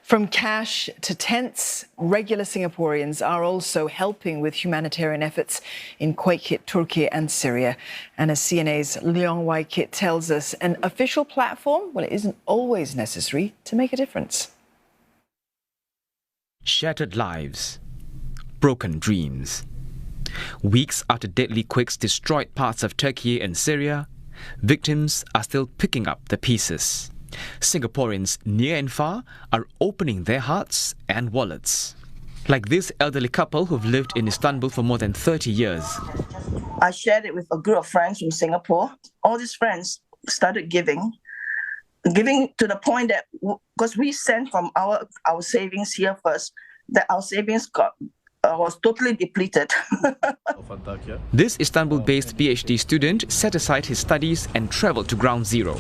From cash to tents, regular Singaporeans are also helping with humanitarian efforts in quake-hit Turkey and Syria. And as CNA's Leong tells us, an official platform, well, it isn't always necessary to make a difference. Shattered lives, broken dreams. Weeks after deadly quakes destroyed parts of Turkey and Syria, victims are still picking up the pieces. Singaporeans near and far are opening their hearts and wallets. Like this elderly couple who've lived in Istanbul for more than 30 years. I shared it with a group of friends from Singapore. All these friends started giving to the point that, because we sent from our savings here first, that our savings was totally depleted. This Istanbul-based PhD student set aside his studies and travelled to ground zero.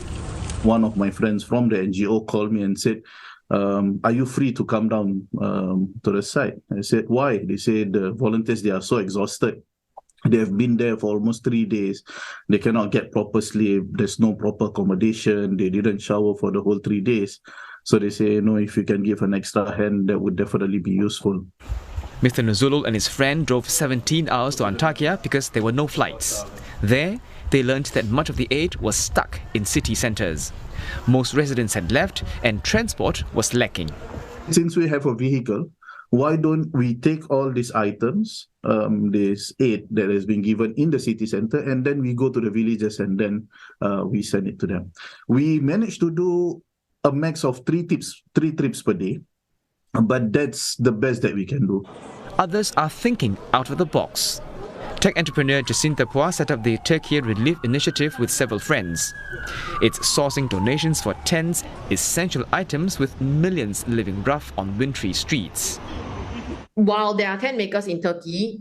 One of my friends from the NGO called me and said, are you free to come down to the site? I said, why? They said the volunteers, they are so exhausted. They have been there for almost 3 days. They cannot get proper sleep. There's no proper accommodation. They didn't shower for the whole 3 days. So they say, no, if you can give an extra hand, that would definitely be useful. Mr Nuzulul and his friend drove 17 hours to Antakya because there were no flights. There, they learned that much of the aid was stuck in city centres. Most residents had left and transport was lacking. Since we have a vehicle, why don't we take all these items, this aid that has been given in the city centre, and then we go to the villages and then we send it to them. We managed to do a max of three trips per day, but that's the best that we can do. Others are thinking out of the box. Tech entrepreneur Jacinta Pua set up the Turkiye Relief Initiative with several friends. It's sourcing donations for tents, essential items with millions living rough on wintry streets. While there are tent makers in Turkey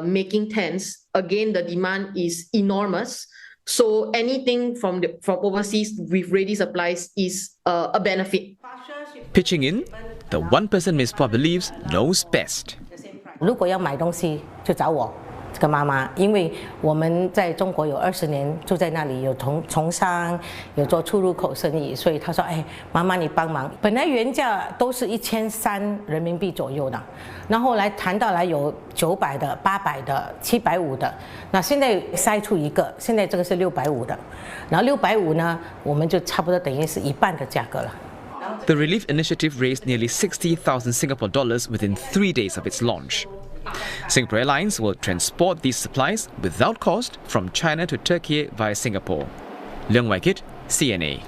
making tents, again the demand is enormous. So anything from overseas with ready supplies is a benefit. Pitching in, the one person Ms. Pua believes knows best. 如果要买东西就找我 这个妈妈，因为我们在中国有20年住在那里，有从商，有做出入口生意，所以她说：“哎，妈妈你帮忙。”本来原价都是1300人民币左右的，然后后来谈到来有900的、800的、750的，那现在筛出一个，现在这个是650的，然后650呢，我们就差不多等于是1半的价格了。 The relief initiative raised nearly 60,000 Singapore dollars within 3 days of its launch. Singapore Airlines will transport these supplies without cost from China to Turkey via Singapore. Leong, CNA.